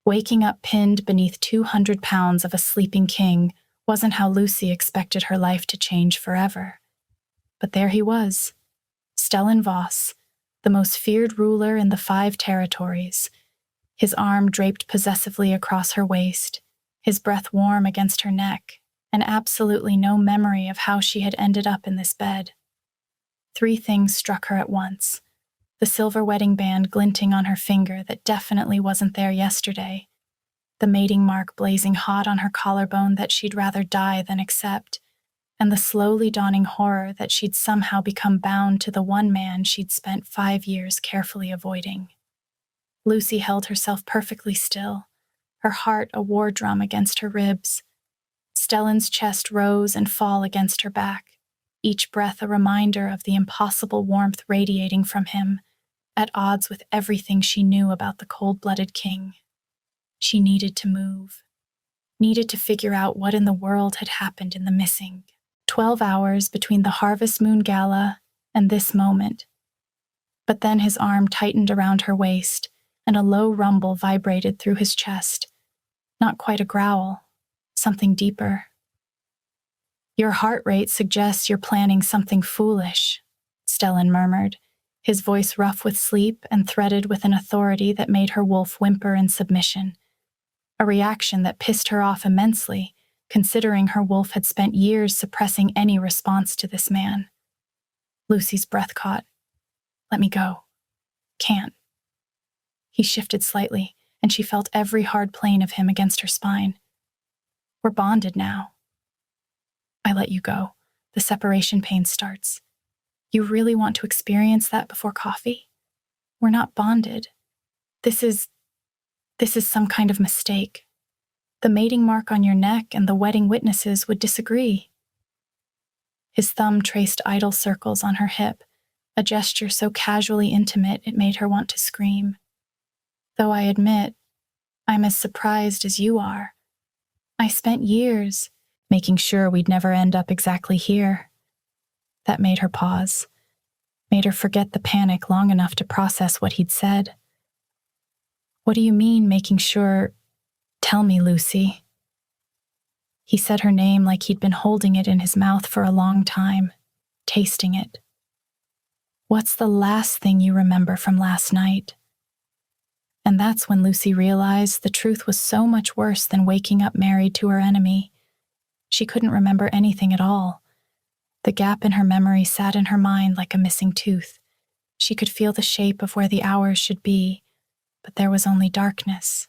Waking up pinned beneath 200 pounds of a sleeping king wasn't how Lucy expected her life to change forever. But there he was, Stellan Voss, the most feared ruler in the 5 territories, his arm draped possessively across her waist, his breath warm against her neck, and absolutely no memory of how she had ended up in this bed. 3 things struck her at once. The silver wedding band glinting on her finger that definitely wasn't there yesterday, the mating mark blazing hot on her collarbone that she'd rather die than accept, and the slowly dawning horror that she'd somehow become bound to the one man she'd spent 5 years carefully avoiding. Lucy held herself perfectly still, her heart a war drum against her ribs. Stellan's chest rose and fall against her back, each breath a reminder of the impossible warmth radiating from him, at odds with everything she knew about the cold-blooded king. She needed to move, needed to figure out what in the world had happened in the missing 12 hours between the Harvest Moon Gala and this moment. But then his arm tightened around her waist, and a low rumble vibrated through his chest. Not quite a growl, something deeper. "Your heart rate suggests you're planning something foolish," Stellan murmured, his voice rough with sleep and threaded with an authority that made her wolf whimper in submission. A reaction that pissed her off immensely, considering her wolf had spent years suppressing any response to this man. Lucy's breath caught. "Let me go." "Can't." He shifted slightly, and she felt every hard plane of him against her spine. "We're bonded now." "I let you go. The separation pain starts. You really want to experience that before coffee? We're not bonded. This is some kind of mistake. The mating mark on your neck and the wedding witnesses would disagree." His thumb traced idle circles on her hip, a gesture so casually intimate it made her want to scream. "Though I admit, I'm as surprised as you are. I spent years making sure we'd never end up exactly here." That made her pause, made her forget the panic long enough to process what he'd said. "What do you mean, making sure? Tell me, Lucy." He said her name like he'd been holding it in his mouth for a long time, tasting it. "What's the last thing you remember from last night?" And that's when Lucy realized the truth was so much worse than waking up married to her enemy. She couldn't remember anything at all. The gap in her memory sat in her mind like a missing tooth. She could feel the shape of where the hours should be, but there was only darkness.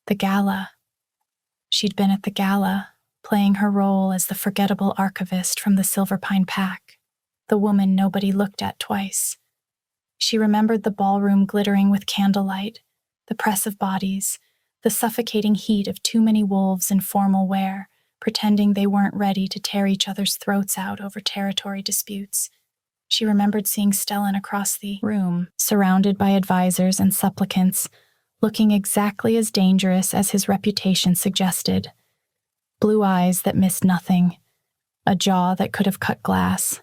The gala. She'd been at the gala, playing her role as the forgettable archivist from the Silverpine Pack, the woman nobody looked at twice. She remembered the ballroom glittering with candlelight, the press of bodies, the suffocating heat of too many wolves in formal wear, pretending they weren't ready to tear each other's throats out over territory disputes. She remembered seeing Stellan across the room, surrounded by advisors and supplicants, looking exactly as dangerous as his reputation suggested. Blue eyes that missed nothing, a jaw that could have cut glass,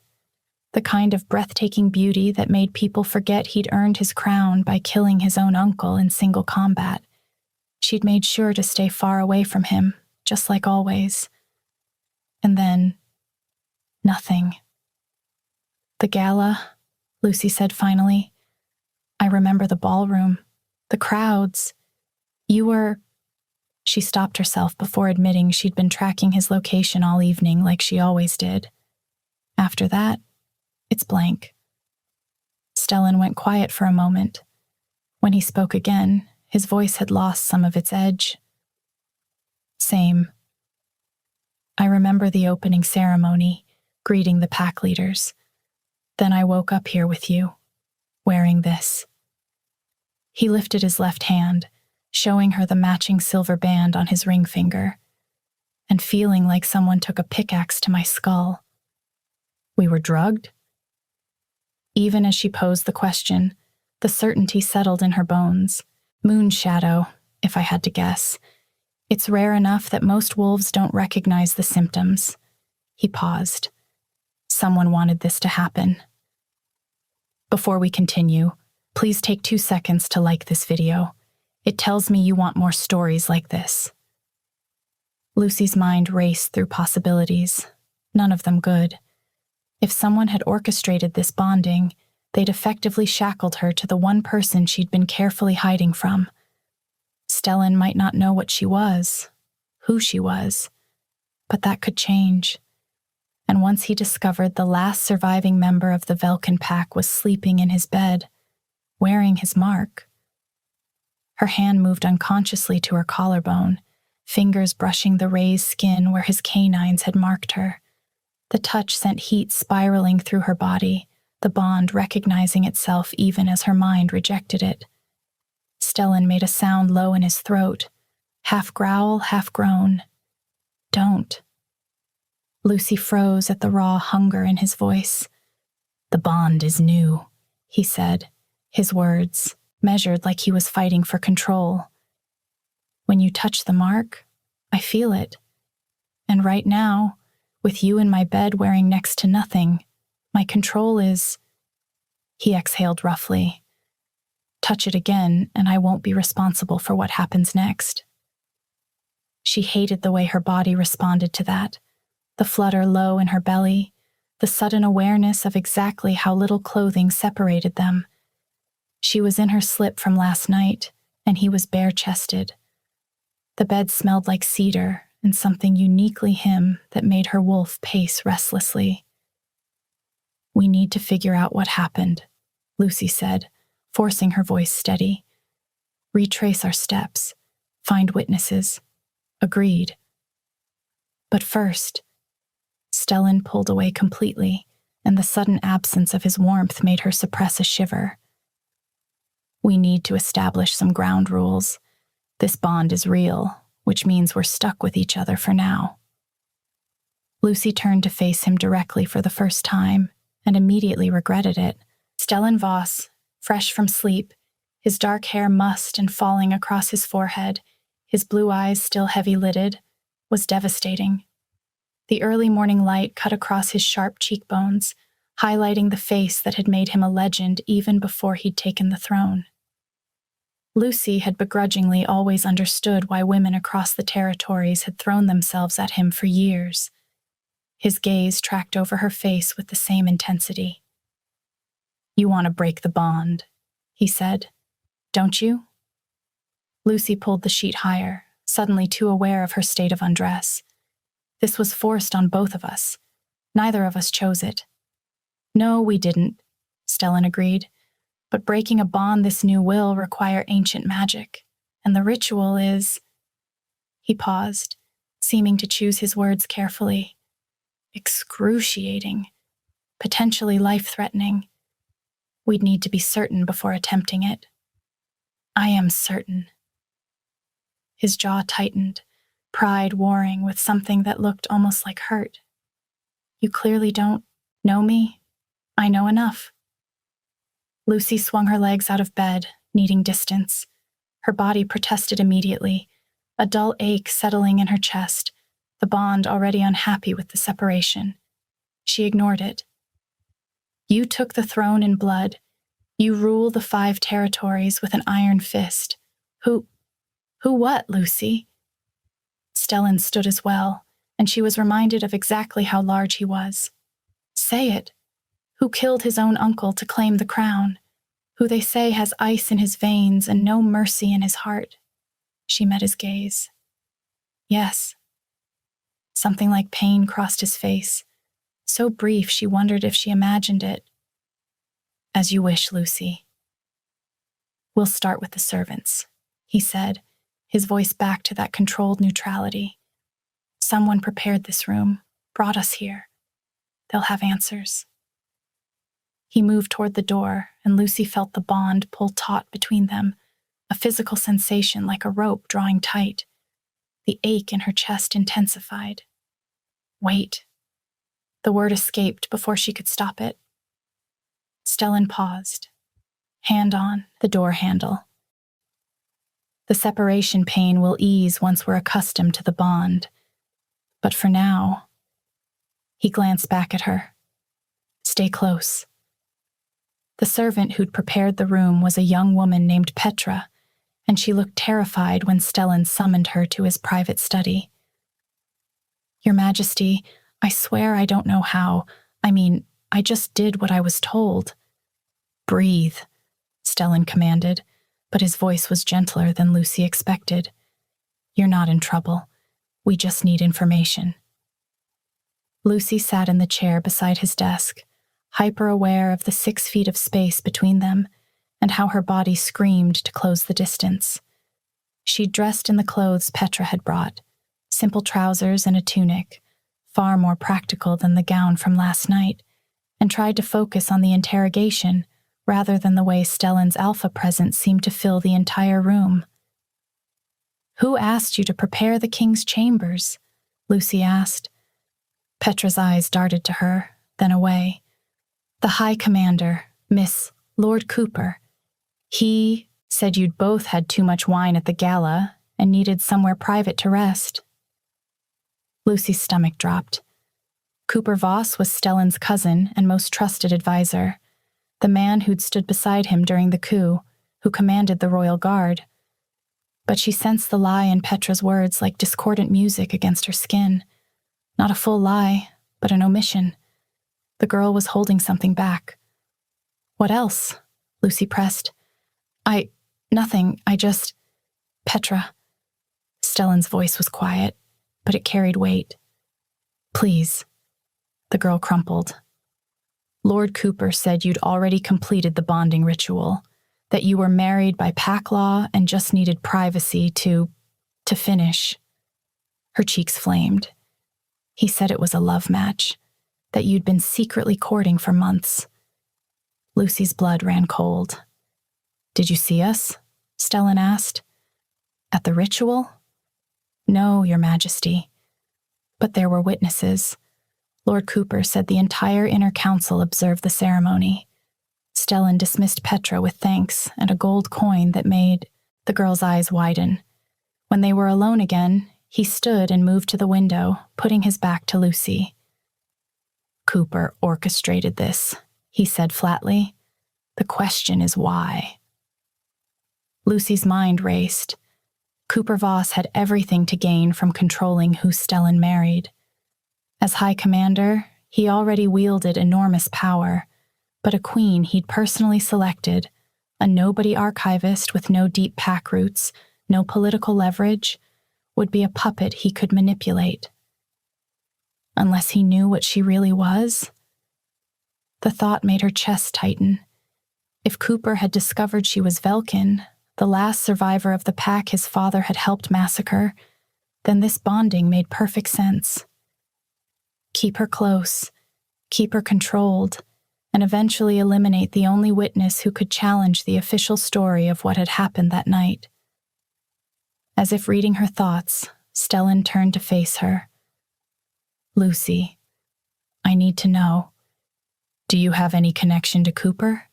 the kind of breathtaking beauty that made people forget he'd earned his crown by killing his own uncle in single combat. She'd made sure to stay far away from him, just like always. And then, nothing. "The gala," Lucy said finally. "I remember the ballroom, the crowds. You were..." She stopped herself before admitting she'd been tracking his location all evening like she always did. After that, it's blank. Stellan went quiet for a moment. When he spoke again, his voice had lost some of its edge. "Same. I remember the opening ceremony, greeting the pack leaders. Then I woke up here with you, wearing this." He lifted his left hand, showing her the matching silver band on his ring finger, and feeling like someone took a pickaxe to my skull. "We were drugged?" Even as she posed the question, the certainty settled in her bones. Moon shadow, if I had to guess. It's rare enough that most wolves don't recognize the symptoms. He paused. Someone wanted this to happen. Before we continue, please take 2 seconds to like this video. It tells me you want more stories like this. Lucy's mind raced through possibilities, none of them good. If someone had orchestrated this bonding, they'd effectively shackled her to the one person she'd been carefully hiding from. Stellan might not know what she was, who she was, but that could change. And once he discovered the last surviving member of the Velkin pack was sleeping in his bed, wearing his mark. Her hand moved unconsciously to her collarbone, fingers brushing the raised skin where his canines had marked her. The touch sent heat spiraling through her body, the bond recognizing itself even as her mind rejected it. Stellan made a sound low in his throat, half growl, half groan. Don't. Lucy froze at the raw hunger in his voice. The bond is new, he said, his words measured like he was fighting for control. When you touch the mark, I feel it. And right now, with you in my bed wearing next to nothing, my control is... He exhaled roughly. Touch it again, and I won't be responsible for what happens next. She hated the way her body responded to that, the flutter low in her belly, the sudden awareness of exactly how little clothing separated them. She was in her slip from last night, and he was bare-chested. The bed smelled like cedar and something uniquely him that made her wolf pace restlessly. We need to figure out what happened, Lucy said, forcing her voice steady. Retrace our steps, find witnesses. Agreed. But first, Stellan pulled away completely, and the sudden absence of his warmth made her suppress a shiver. We need to establish some ground rules. This bond is real, which means we're stuck with each other for now. Lucy turned to face him directly for the first time, and immediately regretted it. Stellan Voss, fresh from sleep, his dark hair mussed and falling across his forehead, his blue eyes still heavy-lidded, was devastating. The early morning light cut across his sharp cheekbones, highlighting the face that had made him a legend even before he'd taken the throne. Lucy had begrudgingly always understood why women across the territories had thrown themselves at him for years. His gaze tracked over her face with the same intensity. You want to break the bond, he said. Don't you? Lucy pulled the sheet higher, suddenly too aware of her state of undress. This was forced on both of us. Neither of us chose it. No, we didn't, Stellan agreed. But breaking a bond this new will require ancient magic, and the ritual is... He paused, seeming to choose his words carefully. Excruciating, potentially life-threatening. We'd need to be certain before attempting it. I am certain. His jaw tightened, pride warring with something that looked almost like hurt. You clearly don't know me. I know enough. Lucy swung her legs out of bed, needing distance. Her body protested immediately, a dull ache settling in her chest, the bond already unhappy with the separation. She ignored it. You took the throne in blood. You rule the 5 territories with an iron fist. Who what, Lucy? Stellan stood as well, and she was reminded of exactly how large he was. Say it. Who killed his own uncle to claim the crown? Who they say has ice in his veins and no mercy in his heart? She met his gaze. Yes. Something like pain crossed his face, so brief she wondered if she imagined it. As you wish, Lucy. We'll start with the servants, he said, his voice back to that controlled neutrality. Someone prepared this room, brought us here. They'll have answers. He moved toward the door, and Lucy felt the bond pull taut between them, a physical sensation like a rope drawing tight. The ache in her chest intensified. Wait. The word escaped before she could stop it. Stellan paused, hand on the door handle. The separation pain will ease once we're accustomed to the bond. But for now... He glanced back at her. Stay close. The servant who'd prepared the room was a young woman named Petra, and she looked terrified when Stellan summoned her to his private study. "Your Majesty, I swear I don't know how. I just did what I was told." "Breathe," Stellan commanded, but his voice was gentler than Lucy expected. "You're not in trouble. We just need information." Lucy sat in the chair beside his desk, hyper-aware of the 6 feet of space between them and how her body screamed to close the distance. She'd dressed in the clothes Petra had brought, simple trousers and a tunic, far more practical than the gown from last night, and tried to focus on the interrogation rather than the way Stellan's alpha presence seemed to fill the entire room. "Who asked you to prepare the king's chambers?" Lucy asked. Petra's eyes darted to her, then away. "The High Commander, Lord Cooper. He said you'd both had too much wine at the gala and needed somewhere private to rest." Lucy's stomach dropped. Cooper Voss was Stellan's cousin and most trusted advisor, the man who'd stood beside him during the coup, who commanded the Royal Guard. But she sensed the lie in Petra's words like discordant music against her skin. Not a full lie, but an omission. The girl was holding something back. "What else?" Lucy pressed. Nothing, Petra." Stellan's voice was quiet, but it carried weight. "Please." The girl crumpled. "Lord Cooper said you'd already completed the bonding ritual, that you were married by pack law and just needed privacy to finish." Her cheeks flamed. "He said it was a love match, that you'd been secretly courting for months." Lucy's blood ran cold. "Did you see us?" Stellan asked. "At the ritual?" "No, Your Majesty. But there were witnesses. Lord Cooper said the entire inner council observed the ceremony." Stellan dismissed Petra with thanks and a gold coin that made the girl's eyes widen. When they were alone again, he stood and moved to the window, putting his back to Lucy. "Cooper orchestrated this," he said flatly. "The question is why." Lucy's mind raced. Cooper Voss had everything to gain from controlling who Stellan married. As High Commander, he already wielded enormous power, but a queen he'd personally selected, a nobody archivist with no deep pack roots, no political leverage, would be a puppet he could manipulate. Unless he knew what she really was? The thought made her chest tighten. If Cooper had discovered she was Velkin, the last survivor of the pack his father had helped massacre, then this bonding made perfect sense. Keep her close, keep her controlled, and eventually eliminate the only witness who could challenge the official story of what had happened that night. As if reading her thoughts, Stellan turned to face her. "Lucy, I need to know. Do you have any connection to Cooper?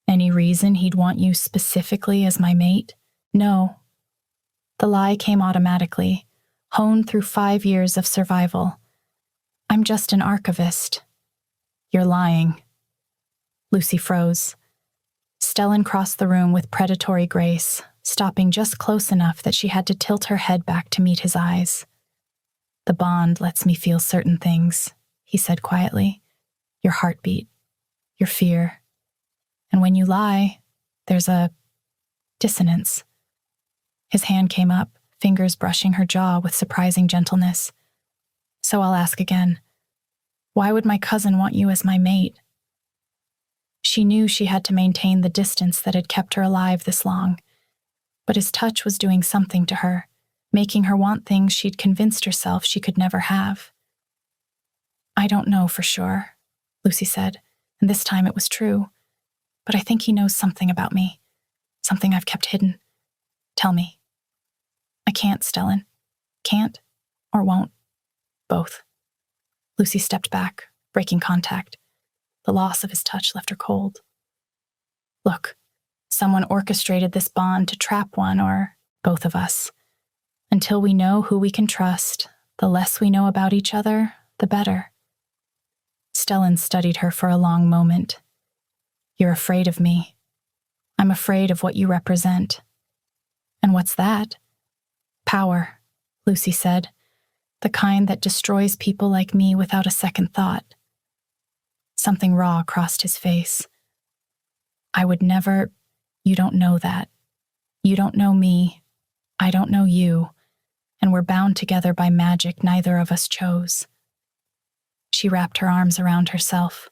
Any reason he'd want you specifically as my mate?" "No." The lie came automatically, honed through 5 years of survival. "I'm just an archivist." "You're lying." Lucy froze. Stellan crossed the room with predatory grace, stopping just close enough that she had to tilt her head back to meet his eyes. "The bond lets me feel certain things," he said quietly. "Your heartbeat, your fear. And when you lie, there's a dissonance." His hand came up, fingers brushing her jaw with surprising gentleness. "So I'll ask again. Why would my cousin want you as my mate?" She knew she had to maintain the distance that had kept her alive this long, but his touch was doing something to her, making her want things she'd convinced herself she could never have. "I don't know for sure," Lucy said, and this time it was true. "But I think he knows something about me, something I've kept hidden. Tell me." "I can't, Stellan. Can't or won't. Both." Lucy stepped back, breaking contact. The loss of his touch left her cold. "Look, someone orchestrated this bond to trap one or both of us. Until we know who we can trust, the less we know about each other, the better." Stellan studied her for a long moment. "You're afraid of me. I'm afraid of what you represent. And what's that? Power, Lucy said, the kind that destroys people like me without a second thought. Something raw crossed his face. I would never. You don't know that. You don't know me. I don't know you. And we're bound together by magic neither of us chose. She wrapped her arms around herself.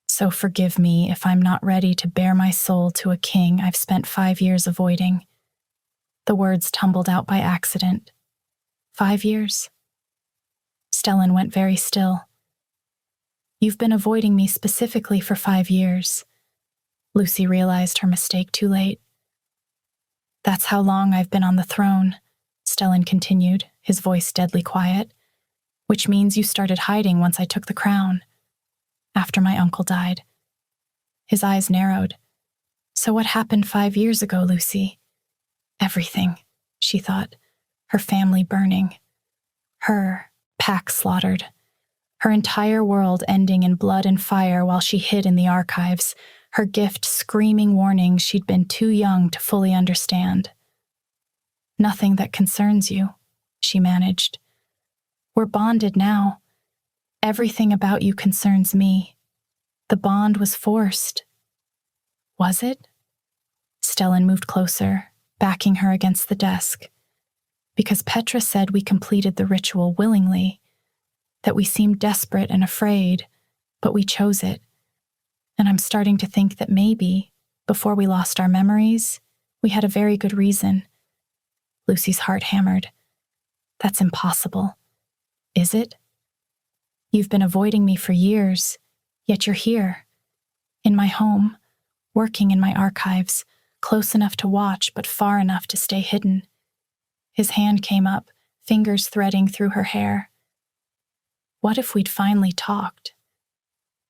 So forgive me if I'm not ready to bare my soul to a king I've spent 5 years avoiding. The words tumbled out by accident. 5 years? Stellan went very still. You've been avoiding me specifically for 5 years. Lucy realized her mistake too late. That's how long I've been on the throne, Stellan continued, his voice deadly quiet, which means you started hiding once I took the crown, after my uncle died. His eyes narrowed. So what happened 5 years ago, Lucy? Everything, she thought, her family burning, her pack slaughtered, her entire world ending in blood and fire while she hid in the archives, her gift screaming warnings she'd been too young to fully understand. Nothing that concerns you, she managed. We're bonded now. Everything about you concerns me. The bond was forced. Was it? Stellan moved closer, backing her against the desk. Because Petra said we completed the ritual willingly, that we seemed desperate and afraid, but we chose it. And I'm starting to think that maybe, before we lost our memories, we had a very good reason. Lucy's heart hammered. That's impossible. Is it? You've been avoiding me for years, yet you're here, in my home, working in my archives, close enough to watch but far enough to stay hidden. His hand came up, fingers threading through her hair. What if we'd finally talked?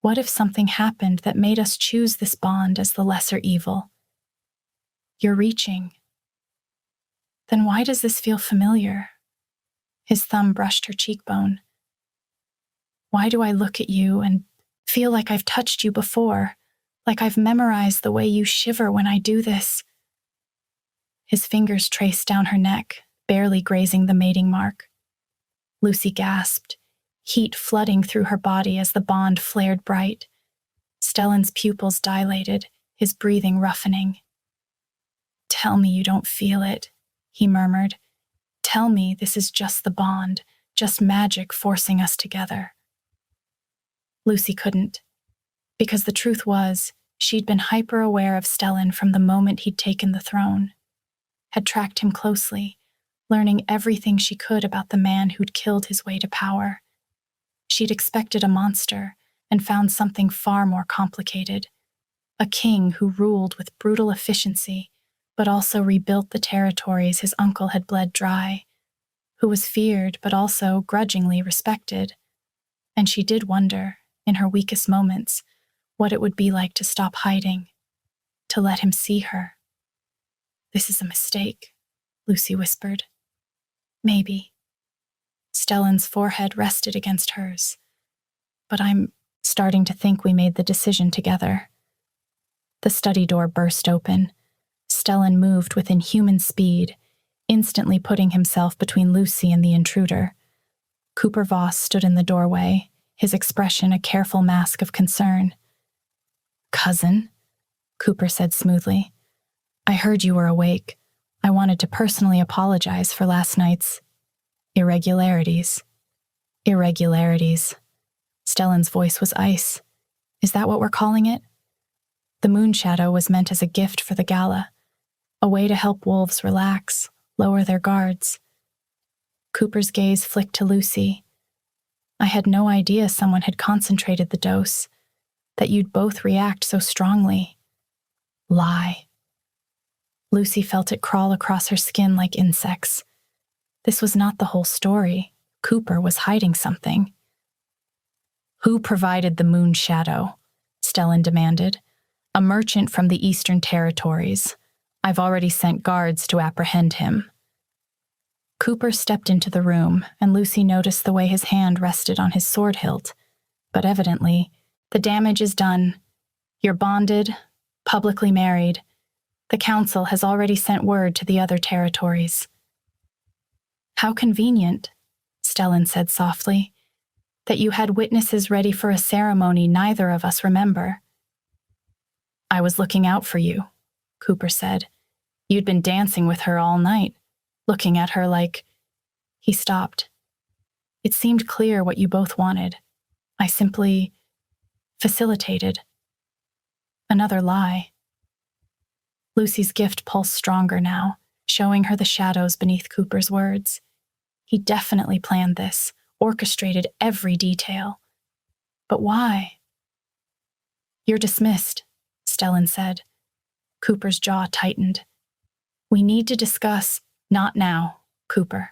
What if something happened that made us choose this bond as the lesser evil? You're reaching. Then why does this feel familiar? His thumb brushed her cheekbone. Why do I look at you and feel like I've touched you before, like I've memorized the way you shiver when I do this? His fingers traced down her neck, barely grazing the mating mark. Lucy gasped, heat flooding through her body as the bond flared bright. Stellan's pupils dilated, his breathing roughening. Tell me you don't feel it, he murmured. Tell me this is just the bond, just magic forcing us together. Lucy couldn't, because the truth was, she'd been hyper-aware of Stellan from the moment he'd taken the throne, had tracked him closely, learning everything she could about the man who'd killed his way to power. She'd expected a monster and found something far more complicated. A king who ruled with brutal efficiency, but also rebuilt the territories his uncle had bled dry, who was feared but also grudgingly respected. And she did wonder, in her weakest moments, what it would be like to stop hiding, to let him see her. This is a mistake, Lucy whispered. Maybe. Stellan's forehead rested against hers. But I'm starting to think we made the decision together. The study door burst open. Stellan moved with inhuman speed, instantly putting himself between Lucy and the intruder. Cooper Voss stood in the doorway, his expression a careful mask of concern. Cousin, Cooper said smoothly. I heard you were awake. I wanted to personally apologize for last night's irregularities. Irregularities. Stellan's voice was ice. Is that what we're calling it? The moon shadow was meant as a gift for the gala, a way to help wolves relax, lower their guards. Cooper's gaze flicked to Lucy. I had no idea someone had concentrated the dose, that you'd both react so strongly. Lie. Lucy felt it crawl across her skin like insects. This was not the whole story. Cooper was hiding something. Who provided the moon shadow? Stellan demanded. A merchant from the Eastern Territories. I've already sent guards to apprehend him. Cooper stepped into the room, and Lucy noticed the way his hand rested on his sword hilt. But evidently, the damage is done. You're bonded, publicly married. The council has already sent word to the other territories. How convenient, Stellan said softly, that you had witnesses ready for a ceremony neither of us remember. I was looking out for you, Cooper said. You'd been dancing with her all night, looking at her like... He stopped. It seemed clear what you both wanted. I simply facilitated. Another lie. Lucy's gift pulsed stronger now, showing her the shadows beneath Cooper's words. He definitely planned this, orchestrated every detail. But why? You're dismissed, Stellan said. Cooper's jaw tightened. We need to discuss... Not now, Cooper.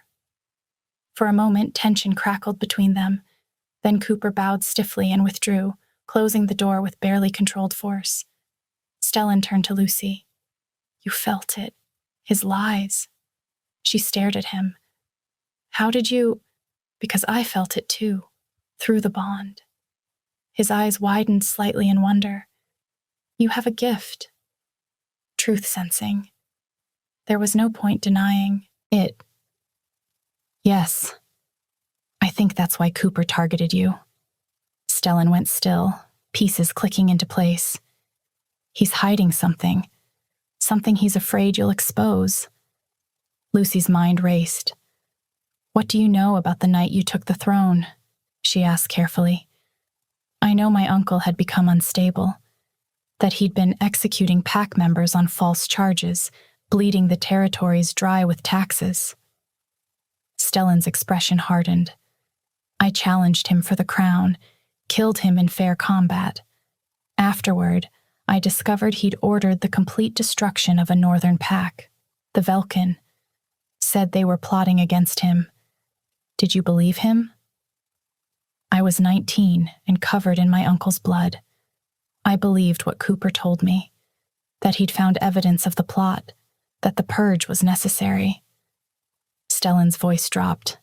For a moment, tension crackled between them. Then Cooper bowed stiffly and withdrew, closing the door with barely controlled force. Stellan turned to Lucy. You felt it. His lies. She stared at him. How did you... Because I felt it too, through the bond. His eyes widened slightly in wonder. You have a gift. Truth sensing. There was no point denying it. Yes. I think that's why Cooper targeted you. Stellan went still, pieces clicking into place. He's hiding something. Something he's afraid you'll expose. Lucy's mind raced. What do you know about the night you took the throne? She asked carefully. I know my uncle had become unstable, that he'd been executing pack members on false charges, bleeding the territories dry with taxes. Stellan's expression hardened. I challenged him for the crown, killed him in fair combat. Afterward, I discovered he'd ordered the complete destruction of a northern pack, the Velkin. Said they were plotting against him. Did you believe him? I was 19 and covered in my uncle's blood. I believed what Cooper told me, that he'd found evidence of the plot, that the purge was necessary. Stellan's voice dropped.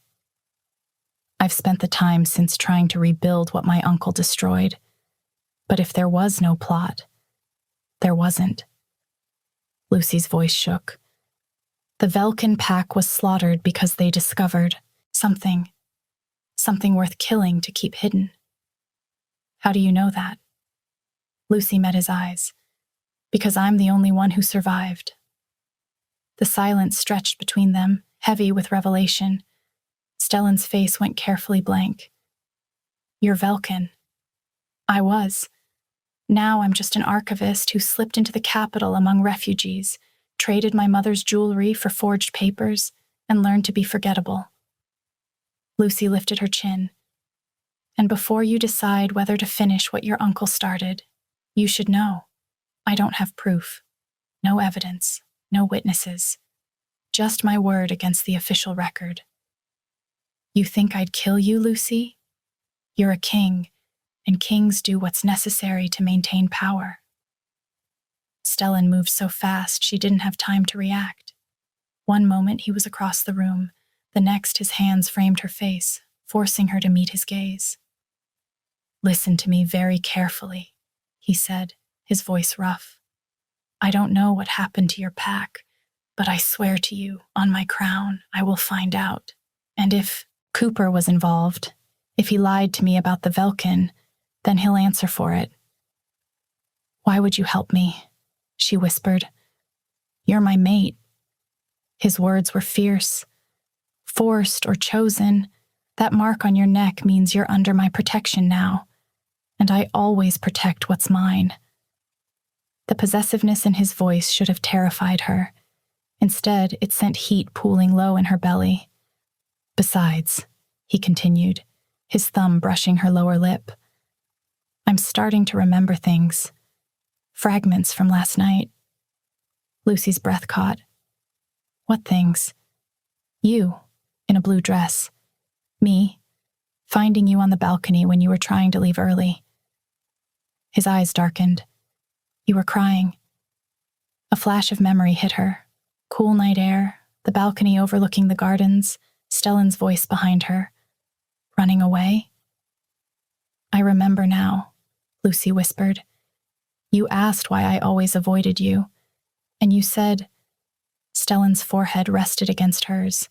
I've spent the time since trying to rebuild what my uncle destroyed. But if there was no plot, there wasn't. Lucy's voice shook. The Velkin pack was slaughtered because they discovered something worth killing to keep hidden. How do you know that? Lucy met his eyes. Because I'm the only one who survived. The silence stretched between them, heavy with revelation. Stellan's face went carefully blank. You're Velkin. I was. Now I'm just an archivist who slipped into the capital among refugees, traded my mother's jewelry for forged papers, and learned to be forgettable. Lucy lifted her chin. And before you decide whether to finish what your uncle started, you should know. I don't have proof. No evidence. No witnesses. Just my word against the official record. You think I'd kill you, Lucy? You're a king, and kings do what's necessary to maintain power. Stellan moved so fast she didn't have time to react. One moment he was across the room, the next his hands framed her face, forcing her to meet his gaze. Listen to me very carefully, he said, his voice rough. I don't know what happened to your pack, but I swear to you, on my crown, I will find out. And if Cooper was involved, if he lied to me about the Velkin, then he'll answer for it. Why would you help me? She whispered. You're my mate. His words were fierce. Forced or chosen, that mark on your neck means you're under my protection now, and I always protect what's mine. The possessiveness in his voice should have terrified her. Instead, it sent heat pooling low in her belly. Besides, he continued, his thumb brushing her lower lip, I'm starting to remember things. Fragments from last night. Lucy's breath caught. What things? You, in a blue dress. Me, finding you on the balcony when you were trying to leave early. His eyes darkened. You were crying. A flash of memory hit her. Cool night air, the balcony overlooking the gardens, Stellan's voice behind her. Running away? I remember now, Lucy whispered. You asked why I always avoided you. And you said, Stellan's forehead rested against hers.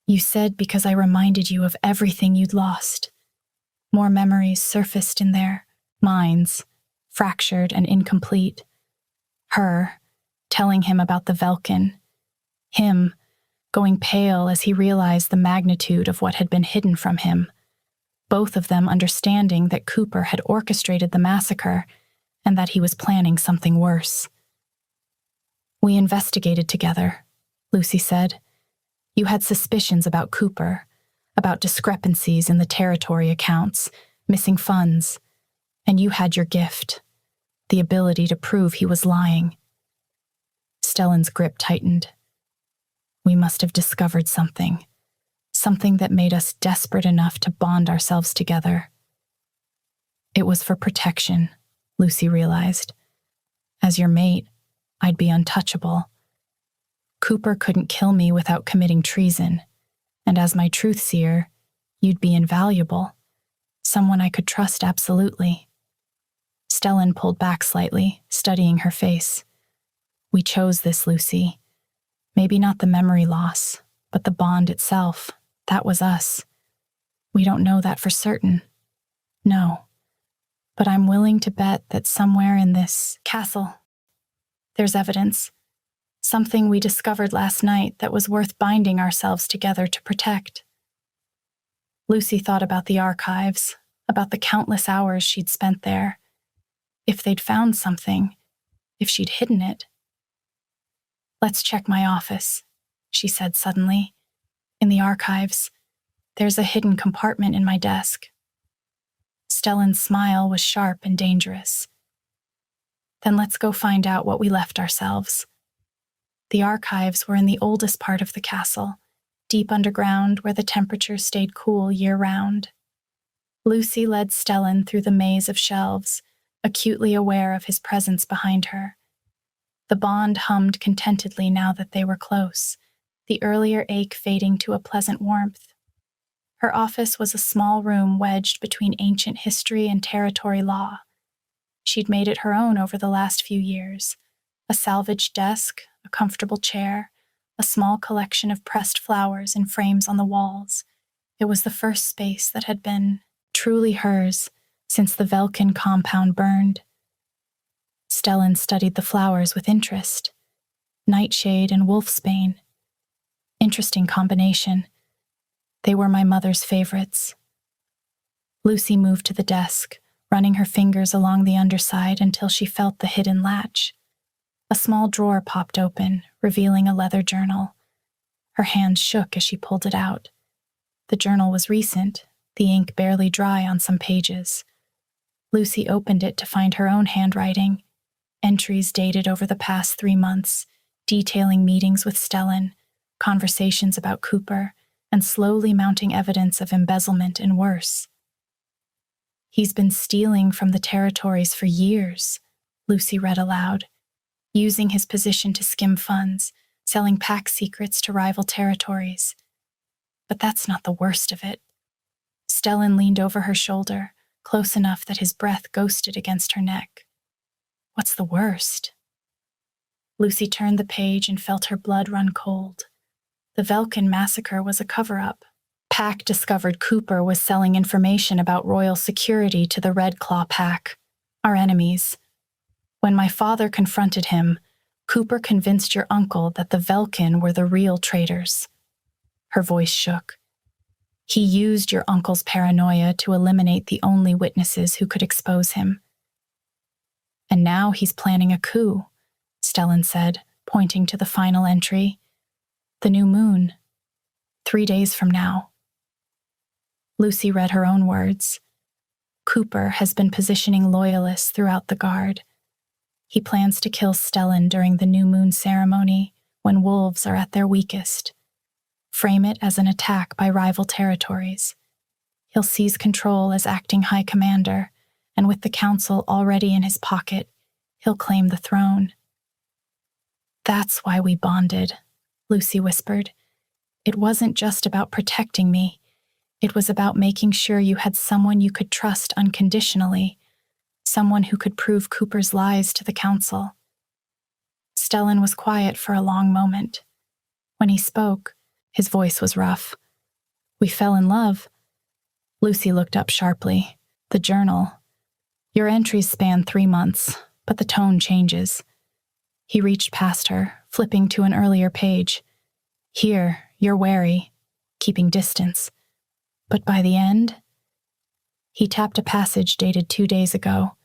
You said because I reminded you of everything you'd lost. More memories surfaced in their minds, fractured and incomplete. Her, telling him about the Velkin. Him, going pale as he realized the magnitude of what had been hidden from him. Both of them understanding that Cooper had orchestrated the massacre and that he was planning something worse. We investigated together, Lucy said. You had suspicions about Cooper, about discrepancies in the territory accounts, missing funds, and you had your gift, the ability to prove he was lying. Stellan's grip tightened. We must have discovered something that made us desperate enough to bond ourselves together. It was for protection, Lucy realized. As your mate, I'd be untouchable. Cooper couldn't kill me without committing treason, and as my truth seer, you'd be invaluable, someone I could trust absolutely. Stellan pulled back slightly, studying her face. We chose this, Lucy. Maybe not the memory loss, but the bond itself. That was us. We don't know that for certain. No. But I'm willing to bet that somewhere in this castle, there's evidence. Something we discovered last night that was worth binding ourselves together to protect. Lucy thought about the archives, about the countless hours she'd spent there. If they'd found something, if she'd hidden it. Let's check my office, she said suddenly. In the archives, there's a hidden compartment in my desk. Stellan's smile was sharp and dangerous. Then let's go find out what we left ourselves. The archives were in the oldest part of the castle, deep underground where the temperature stayed cool year-round. Lucy led Stellan through the maze of shelves, acutely aware of his presence behind her. The bond hummed contentedly now that they were close, the earlier ache fading to a pleasant warmth. Her office was a small room wedged between ancient history and territory law. She'd made it her own over the last few years. A salvaged desk, a comfortable chair, a small collection of pressed flowers in frames on the walls. It was the first space that had been truly hers since the Velkin compound burned. Stellan studied the flowers with interest. Nightshade and wolfsbane. Interesting combination. They were my mother's favorites. Lucy moved to the desk, running her fingers along the underside until she felt the hidden latch. A small drawer popped open, revealing a leather journal. Her hand shook as she pulled it out. The journal was recent, the ink barely dry on some pages. Lucy opened it to find her own handwriting, entries dated over the past 3 months, detailing meetings with Stellan, conversations about Cooper, and slowly mounting evidence of embezzlement and worse. He's been stealing from the territories for years, Lucy read aloud, using his position to skim funds, selling pack secrets to rival territories. But that's not the worst of it. Stellan leaned over her shoulder, close enough that his breath ghosted against her neck. What's the worst? Lucy turned the page and felt her blood run cold. The Velkin massacre was a cover-up. Pack discovered Cooper was selling information about royal security to the Red Claw Pack, our enemies. When my father confronted him, Cooper convinced your uncle that the Velkin were the real traitors. Her voice shook. He used your uncle's paranoia to eliminate the only witnesses who could expose him. And now he's planning a coup, Stellan said, pointing to the final entry. The new moon. 3 days from now. Lucy read her own words. Cooper has been positioning loyalists throughout the guard. He plans to kill Stellan during the new moon ceremony when wolves are at their weakest. Frame it as an attack by rival territories. He'll seize control as acting high commander, and with the council already in his pocket, he'll claim the throne. That's why we bonded, Lucy whispered. It wasn't just about protecting me. It was about making sure you had someone you could trust unconditionally, someone who could prove Cooper's lies to the council. Stellan was quiet for a long moment. When he spoke, his voice was rough. "We fell in love." Lucy looked up sharply. "The journal. Your entries span 3 months, but the tone changes." He reached past her, flipping to an earlier page. "Here, you're wary, keeping distance. But by the end..." He tapped a passage dated 2 days ago.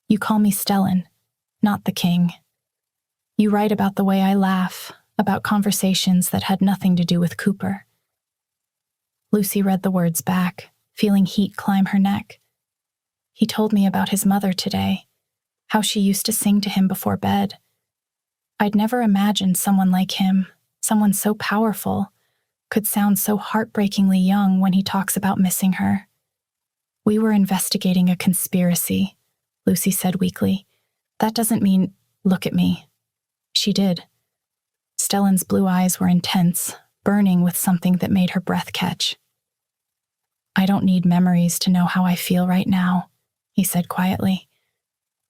"You call me Stellan, not the king. You write about the way I laugh, about conversations that had nothing to do with Cooper." Lucy read the words back, feeling heat climb her neck. "He told me about his mother today, how she used to sing to him before bed. I'd never imagined someone like him, someone so powerful, could sound so heartbreakingly young when he talks about missing her." "We were investigating a conspiracy," Lucy said weakly. "That doesn't mean..." "Look at me." She did. Stellan's blue eyes were intense, burning with something that made her breath catch. "I don't need memories to know how I feel right now," he said quietly.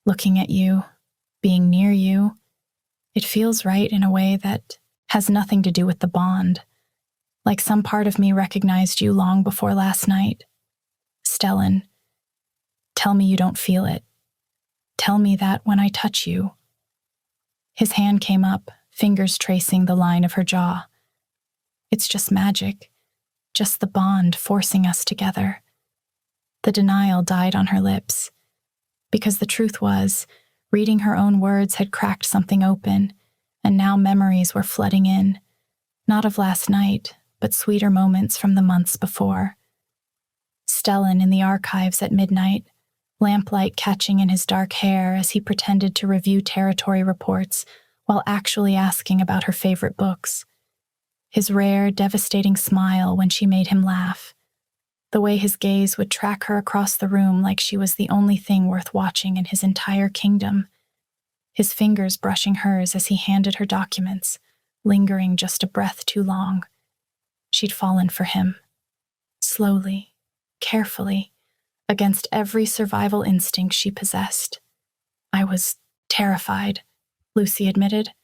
"Looking at you, being near you, it feels right in a way that has nothing to do with the bond. Like some part of me recognized you long before last night. Stellan, tell me you don't feel it. Tell me that when I touch you." His hand came up, fingers tracing the line of her jaw. "It's just magic, just the bond forcing us together." The denial died on her lips, because the truth was, reading her own words had cracked something open, and now memories were flooding in, not of last night, but sweeter moments from the months before. Stellan in the archives at midnight, lamplight catching in his dark hair as he pretended to review territory reports while actually asking about her favorite books. His rare, devastating smile when she made him laugh. The way his gaze would track her across the room like she was the only thing worth watching in his entire kingdom. His fingers brushing hers as he handed her documents, lingering just a breath too long. She'd fallen for him. Slowly, carefully, against every survival instinct she possessed. "I was terrified," Lucy admitted,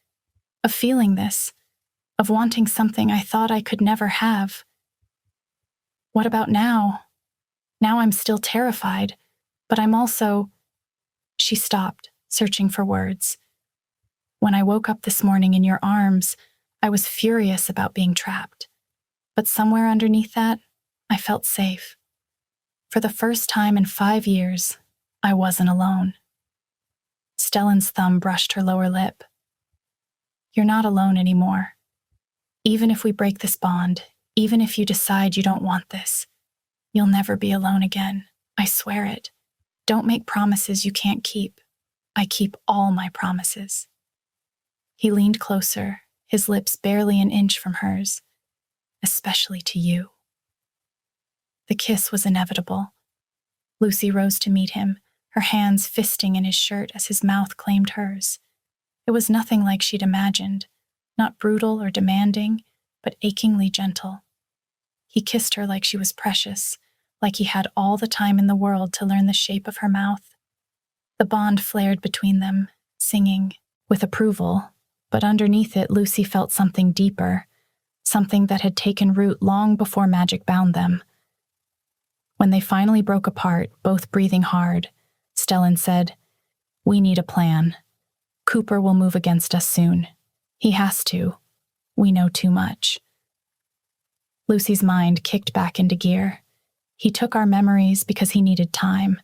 "of feeling this, of wanting something I thought I could never have. What about now? Now I'm still terrified, but I'm also..." She stopped, searching for words. "When I woke up this morning in your arms, I was furious about being trapped. But somewhere underneath that, I felt safe. For the first time in 5 years, I wasn't alone." Stellan's thumb brushed her lower lip. "You're not alone anymore. Even if we break this bond, even if you decide you don't want this, you'll never be alone again. I swear it. Don't make promises you can't keep. I keep all my promises." He leaned closer, his lips barely an inch from hers. "Especially to you." The kiss was inevitable. Lucy rose to meet him, her hands fisting in his shirt as his mouth claimed hers. It was nothing like she'd imagined, not brutal or demanding, but achingly gentle. He kissed her like she was precious, like he had all the time in the world to learn the shape of her mouth. The bond flared between them, singing, with approval, but underneath it Lucy felt something deeper, something that had taken root long before magic bound them. When they finally broke apart, both breathing hard, Stellan said, "We need a plan. Cooper will move against us soon. He has to. We know too much." Lucy's mind kicked back into gear. He took our memories because he needed time.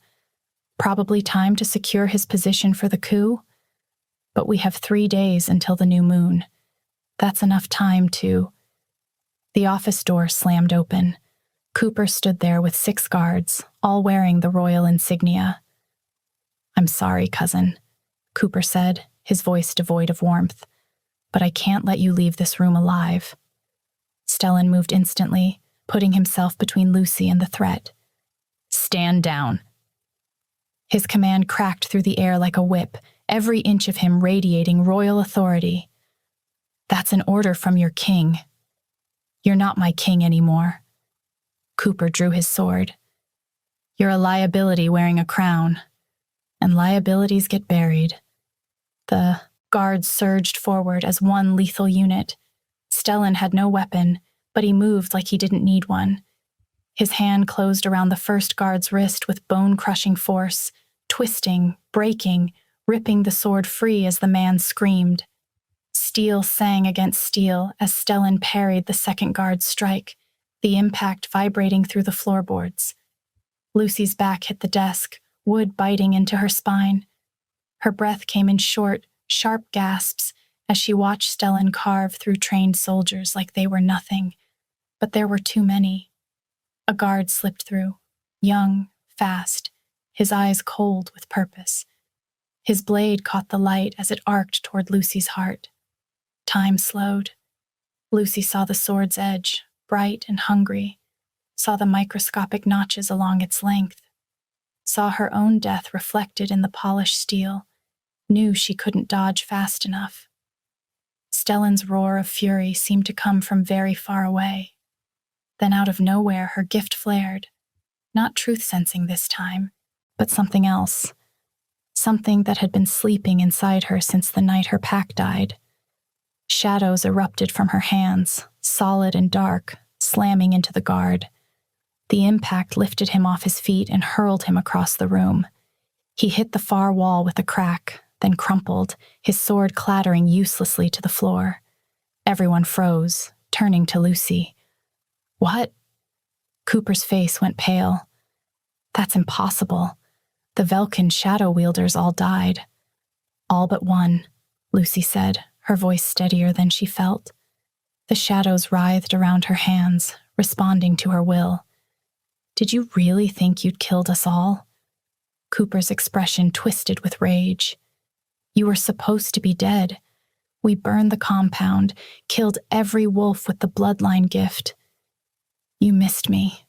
Probably time to secure his position for the coup. But we have 3 days until the new moon. That's enough time to... The office door slammed open. Cooper stood there with 6 guards, all wearing the royal insignia. "I'm sorry, cousin," Cooper said, his voice devoid of warmth, "but I can't let you leave this room alive." Stellan moved instantly, putting himself between Lucy and the threat. "Stand down." His command cracked through the air like a whip, every inch of him radiating royal authority. "That's an order from your king. You're not my king anymore." Cooper drew his sword. "You're a liability wearing a crown, and liabilities get buried." The Guards surged forward as one lethal unit. Stellan had no weapon, but he moved like he didn't need one. His hand closed around the first guard's wrist with bone-crushing force, twisting, breaking, ripping the sword free as the man screamed. Steel sang against steel as Stellan parried the second guard's strike, the impact vibrating through the floorboards. Lucy's back hit the desk, wood biting into her spine. Her breath came in short, sharp gasps as she watched Stellan carve through trained soldiers like they were nothing. But there were too many. A guard slipped through, young, fast, his eyes cold with purpose. His blade caught the light as it arced toward Lucy's heart. Time slowed. Lucy saw the sword's edge, bright and hungry, saw the microscopic notches along its length, saw her own death reflected in the polished steel, knew she couldn't dodge fast enough. Stellan's roar of fury seemed to come from very far away. Then out of nowhere her gift flared, not truth-sensing this time, but something else, something that had been sleeping inside her since the night her pack died. Shadows erupted from her hands, solid and dark, slamming into the guard. The impact lifted him off his feet and hurled him across the room. He hit the far wall with a crack, then crumpled, his sword clattering uselessly to the floor. Everyone froze, turning to Lucy. What? Cooper's face went pale. That's impossible. The Velkin shadow wielders all died. All but one, Lucy said, her voice steadier than she felt. The shadows writhed around her hands, responding to her will. Did you really think you'd killed us all? Cooper's expression twisted with rage. You were supposed to be dead. We burned the compound, killed every wolf with the bloodline gift. You missed me.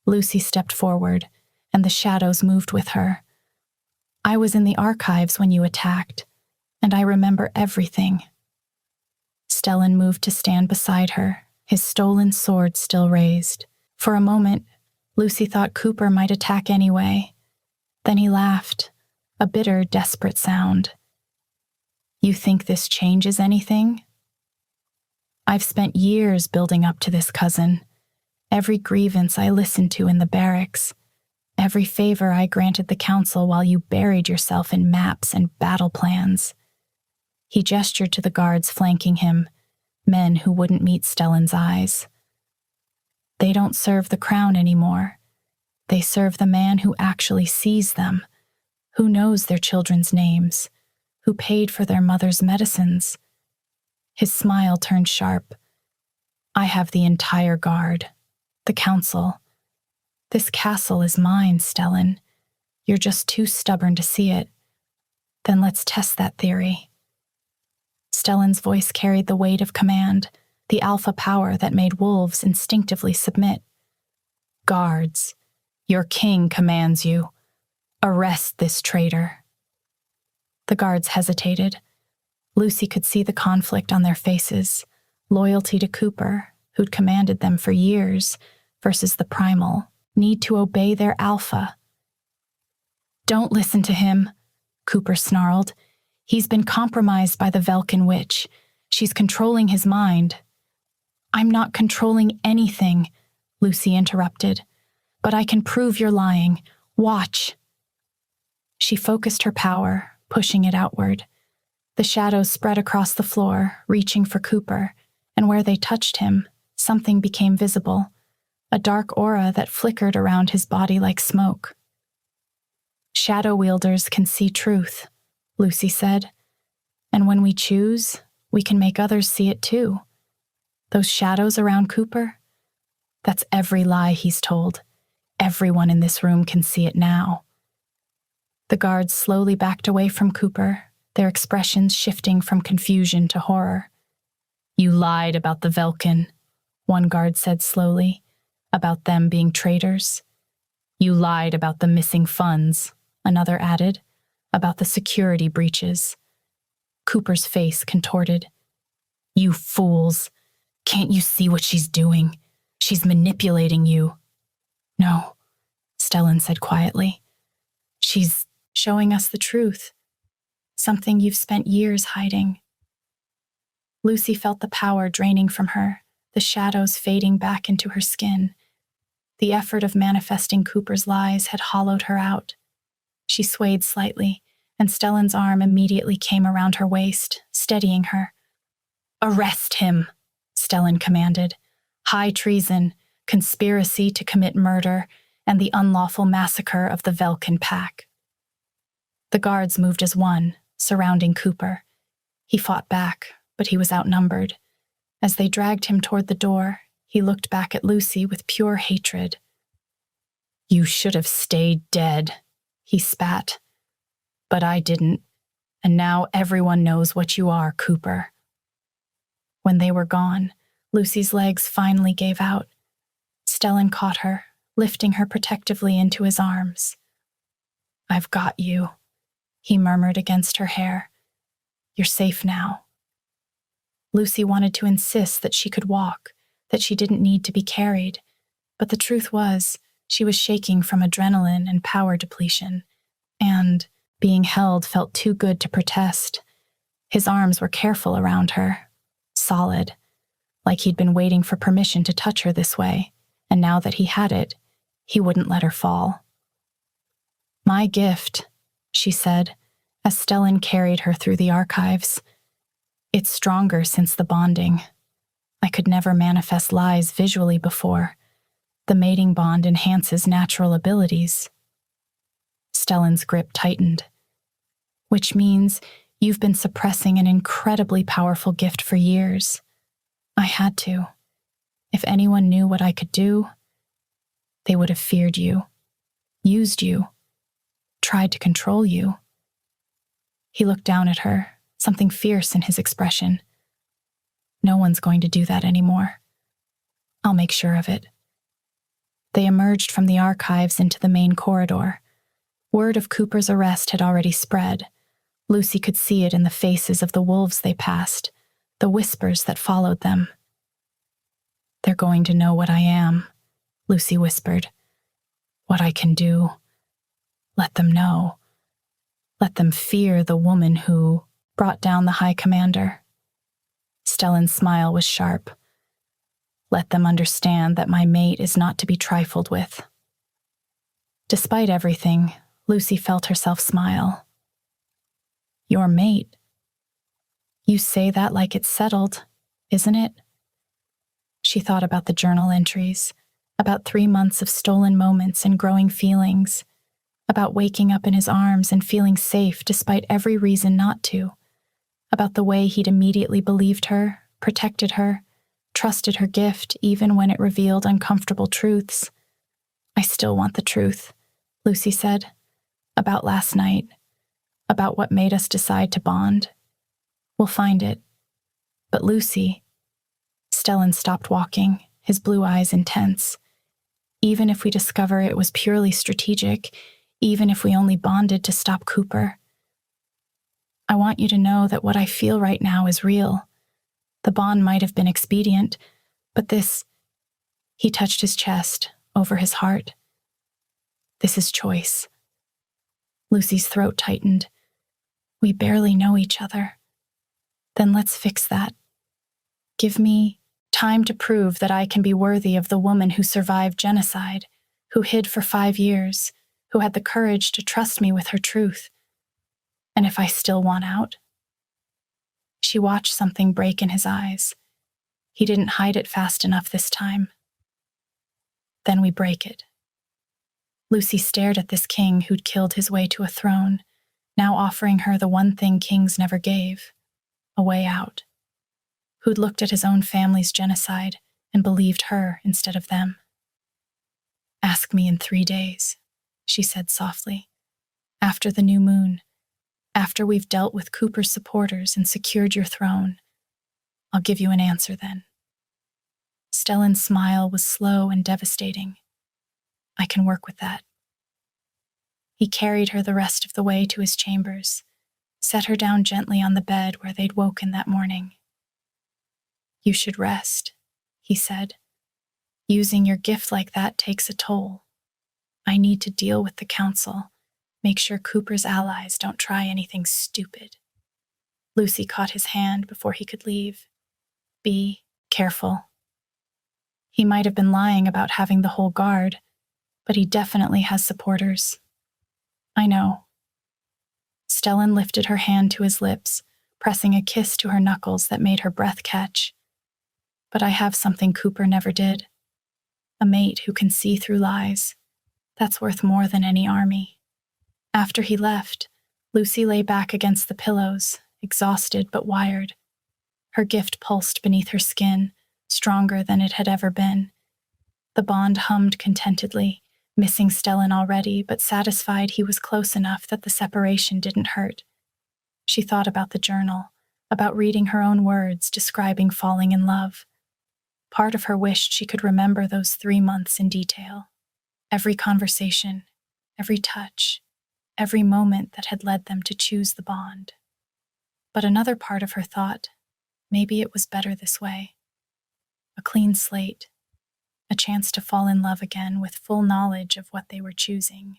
Lucy stepped forward, and the shadows moved with her. I was in the archives when you attacked, and I remember everything. Stellan moved to stand beside her, his stolen sword still raised. For a moment, Lucy thought Cooper might attack anyway. Then he laughed, a bitter, desperate sound. You think this changes anything? I've spent years building up to this, cousin. Every grievance I listened to in the barracks, every favor I granted the council while you buried yourself in maps and battle plans. He gestured to the guards flanking him, men who wouldn't meet Stellan's eyes. They don't serve the crown anymore. They serve the man who actually sees them, who knows their children's names, who paid for their mother's medicines. His smile turned sharp. I have the entire guard, the council. This castle is mine, Stellan. You're just too stubborn to see it. Then let's test that theory. Stellan's voice carried the weight of command, the alpha power that made wolves instinctively submit. Guards, your king commands you. Arrest this traitor. The guards hesitated. Lucy could see the conflict on their faces, loyalty to Cooper, who'd commanded them for years, versus the primal need to obey their alpha. Don't listen to him, Cooper snarled. He's been compromised by the Velkin witch. She's controlling his mind. I'm not controlling anything, Lucy interrupted. But I can prove you're lying. Watch. She focused her power, pushing it outward. The shadows spread across the floor, reaching for Cooper, and where they touched him, something became visible, a dark aura that flickered around his body like smoke. Shadow wielders can see truth, Lucy said, and when we choose, we can make others see it too. Those shadows around Cooper? That's every lie he's told. Everyone in this room can see it now. The guards slowly backed away from Cooper, their expressions shifting from confusion to horror. You lied about the Velkin, one guard said slowly, about them being traitors. You lied about the missing funds, another added, about the security breaches. Cooper's face contorted. You fools! Can't you see what she's doing? She's manipulating you. No, Stellan said quietly. She's showing us the truth. something you've spent years hiding. Lucy felt the power draining from her, the shadows fading back into her skin. The effort of manifesting Cooper's lies had hollowed her out. She swayed slightly, and Stellan's arm immediately came around her waist, steadying her. "Arrest him," Stellan commanded. "High treason, conspiracy to commit murder, and the unlawful massacre of the Velkin pack." The guards moved as one, surrounding Cooper. He fought back, but he was outnumbered. As they dragged him toward the door, he looked back at Lucy with pure hatred. "You should have stayed dead," he spat. "But I didn't, and now everyone knows what you are, Cooper." When they were gone, Lucy's legs finally gave out. Stellan caught her, lifting her protectively into his arms. "I've got you," he murmured against her hair. "You're safe now." Lucy wanted to insist that she could walk, that she didn't need to be carried, but the truth was, she was shaking from adrenaline and power depletion, and being held felt too good to protest. His arms were careful around her, solid, like he'd been waiting for permission to touch her this way, and now that he had it, he wouldn't let her fall. "My gift," she said, as Stellan carried her through the archives. "It's stronger since the bonding. I could never manifest lies visually before. The mating bond enhances natural abilities." Stellan's grip tightened. "Which means you've been suppressing an incredibly powerful gift for years. I had to. If anyone knew what I could do, they would have feared you, used you, tried to control you." He looked down at her, something fierce in his expression. "No one's going to do that anymore. I'll make sure of it." They emerged from the archives into the main corridor. Word of Cooper's arrest had already spread. Lucy could see it in the faces of the wolves they passed, the whispers that followed them. "They're going to know what I am," Lucy whispered. "What I can do. Let them know. Let them fear the woman who brought down the High Commander." Stellan's smile was sharp. "Let them understand that my mate is not to be trifled with." Despite everything, Lucy felt herself smile. "Your mate? You say that like it's settled, isn't it?" She thought about the journal entries, about 3 months of stolen moments and growing feelings, about waking up in his arms and feeling safe despite every reason not to, about the way he'd immediately believed her, protected her, trusted her gift even when it revealed uncomfortable truths. "I still want the truth," Lucy said, "about last night, about what made us decide to bond. We'll find it. But Lucy..." Stellan stopped walking, his blue eyes intense. "Even if we discover it was purely strategic, even if we only bonded to stop Cooper, I want you to know that what I feel right now is real. The bond might have been expedient, but this..." He touched his chest, over his heart. "This is choice." Lucy's throat tightened. "We barely know each other. Then let's fix that. Give me time to prove that I can be worthy of the woman who survived genocide, who hid for 5 years, who had the courage to trust me with her truth. And if I still want out..." She watched something break in his eyes. He didn't hide it fast enough this time. "Then we break it." Lucy stared at this king who'd killed his way to a throne, now offering her the one thing kings never gave, a way out. Who'd looked at his own family's genocide and believed her instead of them. "Ask me in 3 days," she said softly. "After the new moon, after we've dealt with Cooper's supporters and secured your throne, I'll give you an answer then." Stellan's smile was slow and devastating. "I can work with that." He carried her the rest of the way to his chambers, set her down gently on the bed where they'd woken that morning. "You should rest," he said. "Using your gift like that takes a toll. I need to deal with the council, Make sure Cooper's allies don't try anything stupid. Lucy caught his hand before he could leave. Be careful. He might have been lying about having the whole guard, but he definitely has supporters. I know. Stellan lifted her hand to his lips, pressing a kiss to her knuckles that made her breath catch. But I have something Cooper never did. A mate who can see through lies. That's worth more than any army. After he left, Lucy lay back against the pillows, exhausted but wired. Her gift pulsed beneath her skin, stronger than it had ever been. The bond hummed contentedly, missing Stellan already, but satisfied he was close enough that the separation didn't hurt. She thought about the journal, about reading her own words describing falling in love. Part of her wished she could remember those 3 months in detail. Every conversation, every touch, every moment that had led them to choose the bond. But another part of her thought, maybe it was better this way. A clean slate, a chance to fall in love again with full knowledge of what they were choosing.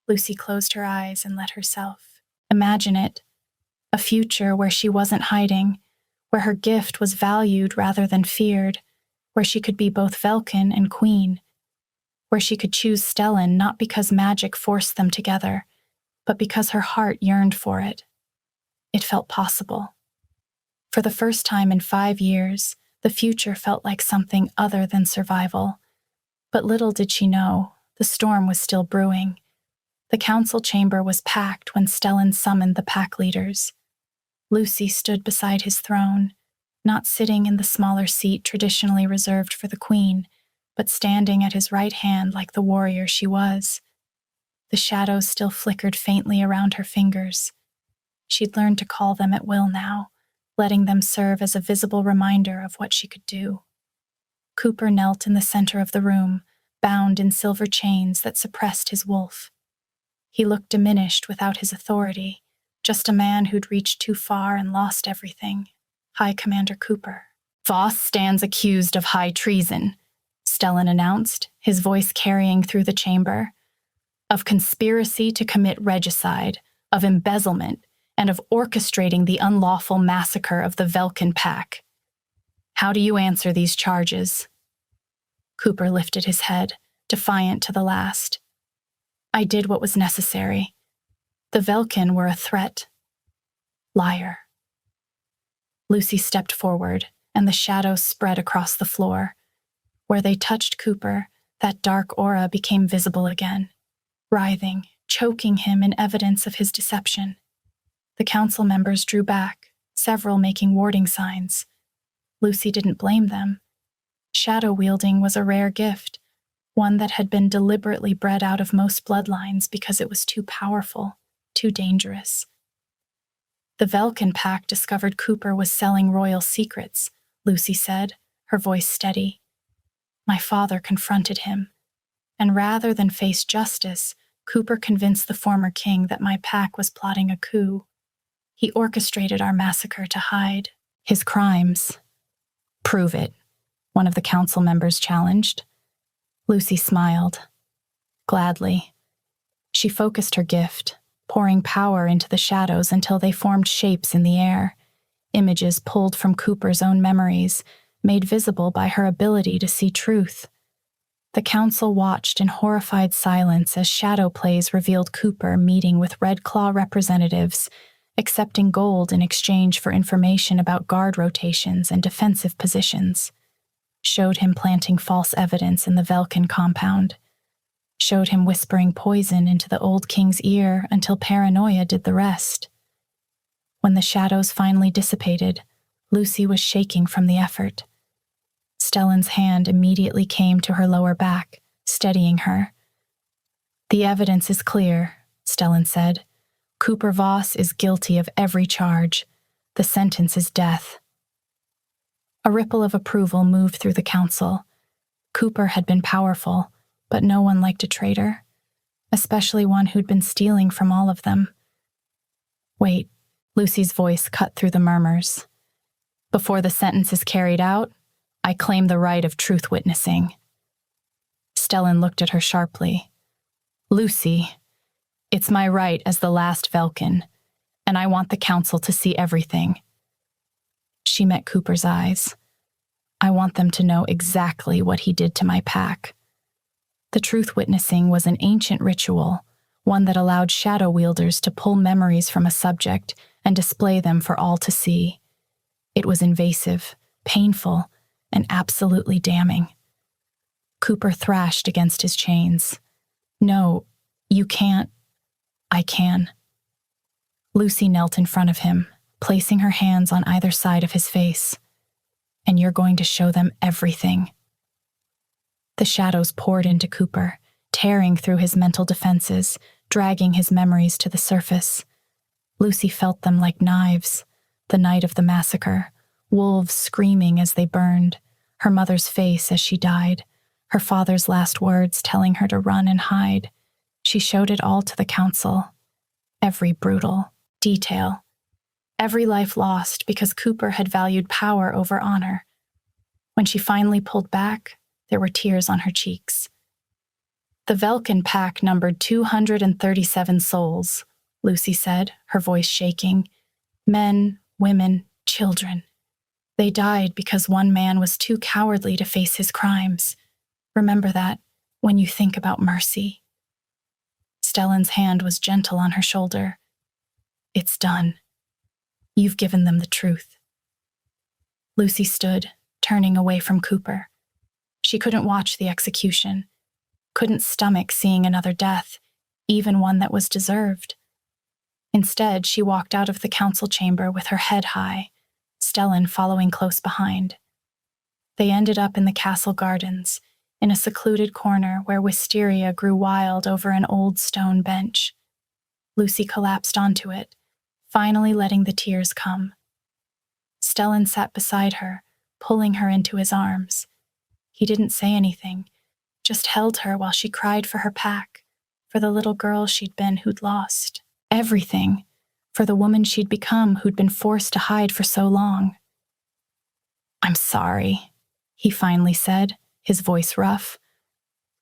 Lucy closed her eyes and let herself imagine it, a future where she wasn't hiding, where her gift was valued rather than feared, where she could be both Velkin and Queen, where she could choose Stellan not because magic forced them together, but because her heart yearned for it. It felt possible. For the first time in 5 years, the future felt like something other than survival. But little did she know, the storm was still brewing. The council chamber was packed when Stellan summoned the pack leaders. Lucy stood beside his throne, not sitting in the smaller seat traditionally reserved for the queen, but standing at his right hand like the warrior she was. The shadows still flickered faintly around her fingers. She'd learned to call them at will now, letting them serve as a visible reminder of what she could do. Cooper knelt in the center of the room, bound in silver chains that suppressed his wolf. He looked diminished without his authority, just a man who'd reached too far and lost everything. High Commander Cooper. Voss stands accused of high treason, Stellan announced, his voice carrying through the chamber. Of conspiracy to commit regicide, of embezzlement, and of orchestrating the unlawful massacre of the Velkin pack. How do you answer these charges? Cooper lifted his head, defiant to the last. I did what was necessary. The Velkin were a threat. Liar. Lucy stepped forward, and the shadows spread across the floor. Where they touched Cooper, that dark aura became visible again, writhing, choking him in evidence of his deception. The council members drew back, several making warding signs. Lucy didn't blame them. Shadow-wielding was a rare gift, one that had been deliberately bred out of most bloodlines because it was too powerful, too dangerous. The Velkin pack discovered Cooper was selling royal secrets, Lucy said, her voice steady. My father confronted him, and rather than face justice, Cooper convinced the former king that my pack was plotting a coup. He orchestrated our massacre to hide his crimes. Prove it, one of the council members challenged. Lucy smiled. Gladly. She focused her gift, pouring power into the shadows until they formed shapes in the air, images pulled from Cooper's own memories, made visible by her ability to see truth. The council watched in horrified silence as shadow plays revealed Cooper meeting with Red Claw representatives, accepting gold in exchange for information about guard rotations and defensive positions, showed him planting false evidence in the Velkin compound, showed him whispering poison into the old king's ear until paranoia did the rest. When the shadows finally dissipated, Lucy was shaking from the effort. Stellan's hand immediately came to her lower back, steadying her. The evidence is clear, Stellan said. Cooper Voss is guilty of every charge. The sentence is death. A ripple of approval moved through the council. Cooper had been powerful, but no one liked a traitor, especially one who'd been stealing from all of them. Wait, Lucy's voice cut through the murmurs. Before the sentence is carried out, I claim the right of truth witnessing. Stellan looked at her sharply. Lucy, It's my right as the last Velkin, and I want the council to see everything. She met Cooper's eyes. I want them to know exactly what he did to my pack. The truth witnessing was an ancient ritual, one that allowed shadow wielders to pull memories from a subject and display them for all to see. It was invasive, painful, and absolutely damning. Cooper thrashed against his chains. No, you can't. I can. Lucy knelt in front of him, placing her hands on either side of his face. And you're going to show them everything. The shadows poured into Cooper, tearing through his mental defenses, dragging his memories to the surface. Lucy felt them like knives, the night of the massacre, wolves screaming as they burned, her mother's face as she died, her father's last words telling her to run and hide. She showed it all to the council. Every brutal detail. Every life lost because Cooper had valued power over honor. When she finally pulled back, there were tears on her cheeks. The Velkin pack numbered 237 souls, Lucy said, her voice shaking. Men, women, children. They died because one man was too cowardly to face his crimes. Remember that when you think about mercy. Stellan's hand was gentle on her shoulder. It's done. You've given them the truth. Lucy stood, turning away from Cooper. She couldn't watch the execution, couldn't stomach seeing another death, even one that was deserved. Instead, she walked out of the council chamber with her head high, Stellan following close behind. They ended up in the castle gardens, in a secluded corner where wisteria grew wild over an old stone bench. Lucy collapsed onto it, finally letting the tears come. Stellan sat beside her, pulling her into his arms. He didn't say anything, just held her while she cried for her pack, for the little girl she'd been who'd lost everything, for the woman she'd become who'd been forced to hide for so long. I'm sorry, he finally said, his voice rough,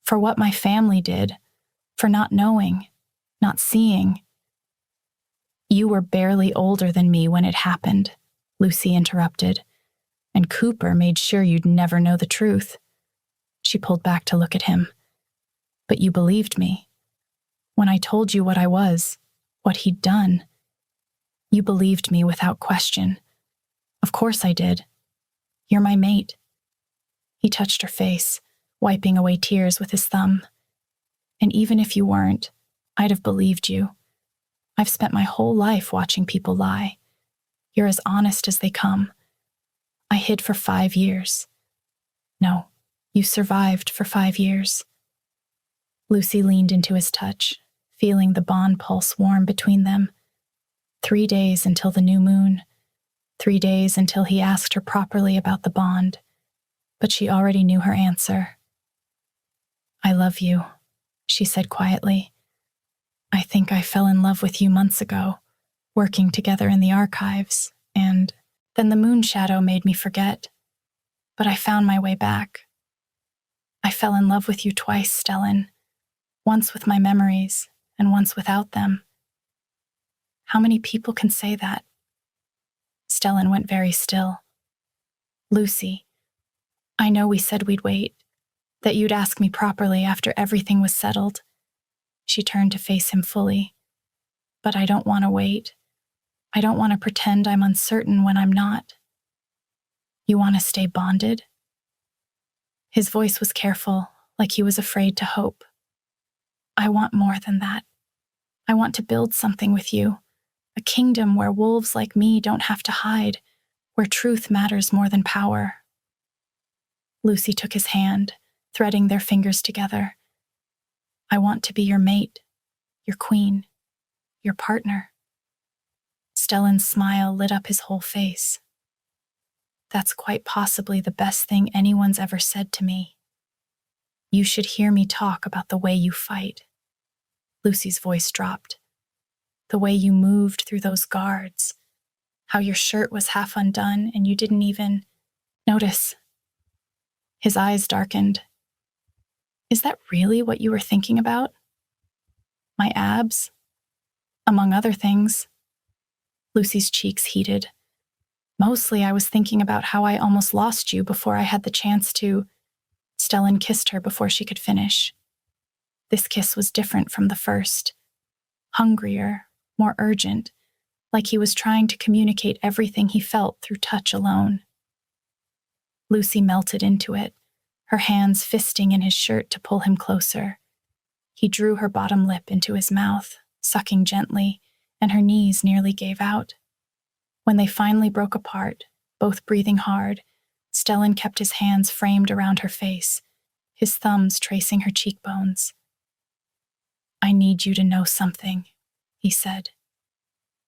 for what my family did, for not knowing, not seeing. You were barely older than me when it happened, Lucy interrupted, and Cooper made sure you'd never know the truth. She pulled back to look at him. But you believed me. When I told you what I was, what he'd done, you believed me without question. Of course I did. You're my mate. He touched her face, wiping away tears with his thumb. And even if you weren't, I'd have believed you. I've spent my whole life watching people lie. You're as honest as they come. I hid for 5 years. No, you survived for 5 years. Lucy leaned into his touch, feeling the bond pulse warm between them. 3 days until the new moon. 3 days until he asked her properly about the bond. But she already knew her answer. I love you, she said quietly. I think I fell in love with you months ago, working together in the archives, and then the moon shadow made me forget. But I found my way back. I fell in love with you twice, Stellan, once with my memories and once without them. How many people can say that? Stellan went very still. Lucy, I know we said we'd wait, that you'd ask me properly after everything was settled. She turned to face him fully. But I don't want to wait. I don't want to pretend I'm uncertain when I'm not. You want to stay bonded? His voice was careful, like he was afraid to hope. I want more than that. I want to build something with you, a kingdom where wolves like me don't have to hide, where truth matters more than power. Lucy took his hand, threading their fingers together. I want to be your mate, your queen, your partner. Stellan's smile lit up his whole face. That's quite possibly the best thing anyone's ever said to me. You should hear me talk about the way you fight. Lucy's voice dropped. The way you moved through those guards. How your shirt was half undone and you didn't even notice. His eyes darkened. Is that really what you were thinking about? My abs? Among other things. Lucy's cheeks heated. Mostly I was thinking about how I almost lost you before I had the chance to. Stellan kissed her before she could finish. This kiss was different from the first. Hungrier, more urgent, like he was trying to communicate everything he felt through touch alone. Lucy melted into it, her hands fisting in his shirt to pull him closer. He drew her bottom lip into his mouth, sucking gently, and her knees nearly gave out. When they finally broke apart, both breathing hard, Stellan kept his hands framed around her face, his thumbs tracing her cheekbones. "I need you to know something," he said.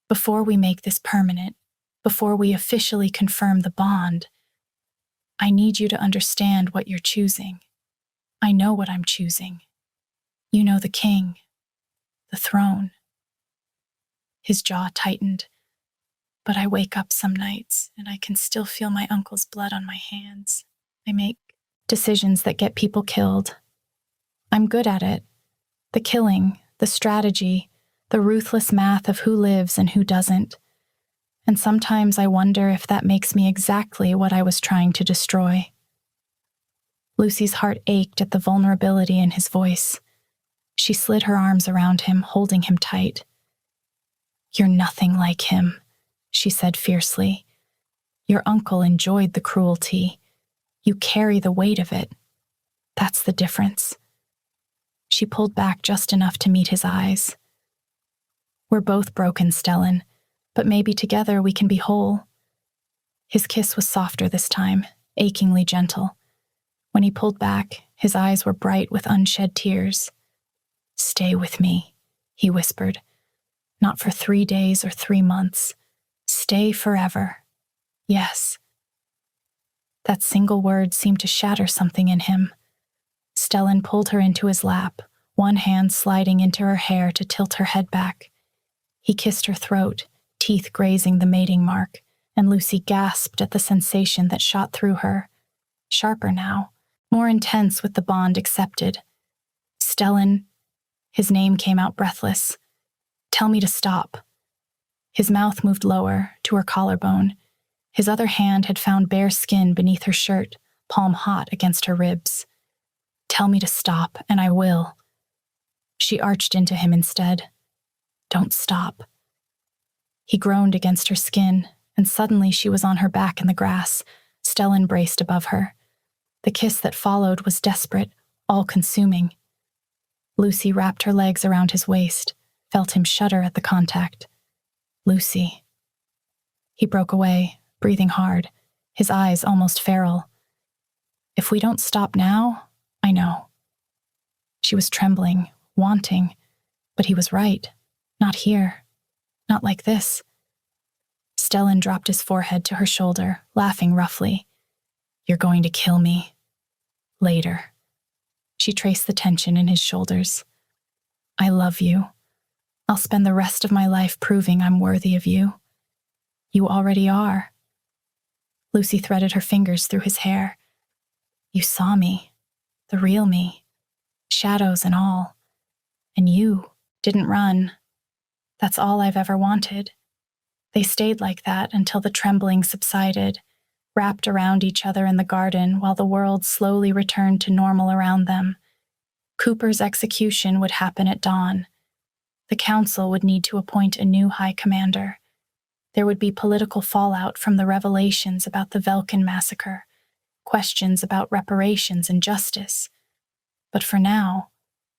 "Before we make this permanent, before we officially confirm the bond, I need you to understand what you're choosing. I know what I'm choosing. You know the king, the throne." His jaw tightened. "But I wake up some nights and I can still feel my uncle's blood on my hands. I make decisions that get people killed. I'm good at it. The killing, the strategy, the ruthless math of who lives and who doesn't. And sometimes I wonder if that makes me exactly what I was trying to destroy." Lucy's heart ached at the vulnerability in his voice. She slid her arms around him, holding him tight. "You're nothing like him," she said fiercely. "Your uncle enjoyed the cruelty. You carry the weight of it. That's the difference." She pulled back just enough to meet his eyes. "We're both broken, Stellan, but maybe together we can be whole." His kiss was softer this time, achingly gentle. When he pulled back, his eyes were bright with unshed tears. "Stay with me," he whispered. "Not for 3 days or 3 months. Stay forever. Yes." That single word seemed to shatter something in him. Stellan pulled her into his lap, one hand sliding into her hair to tilt her head back. He kissed her throat, teeth grazing the mating mark, and Lucy gasped at the sensation that shot through her. Sharper now, more intense with the bond accepted. "Stellan," his name came out breathless. "Tell me to stop." His mouth moved lower, to her collarbone. His other hand had found bare skin beneath her shirt, palm hot against her ribs. "Tell me to stop, and I will." She arched into him instead. "Don't stop." He groaned against her skin, and suddenly she was on her back in the grass. Stellan braced above her. The kiss that followed was desperate, all-consuming. Lucy wrapped her legs around his waist, felt him shudder at the contact. "Lucy." He broke away, breathing hard, his eyes almost feral. "If we don't stop now, I know." She was trembling, wanting, but he was right. Not here. Not like this. Stellan dropped his forehead to her shoulder, laughing roughly. "You're going to kill me. Later." She traced the tension in his shoulders. "I love you. I'll spend the rest of my life proving I'm worthy of you." "You already are." Lucy threaded her fingers through his hair. "You saw me. The real me. Shadows and all. And you didn't run. That's all I've ever wanted." They stayed like that until the trembling subsided, wrapped around each other in the garden while the world slowly returned to normal around them. Cooper's execution would happen at dawn. The council would need to appoint a new high commander. There would be political fallout from the revelations about the Velkin massacre, questions about reparations and justice. But for now,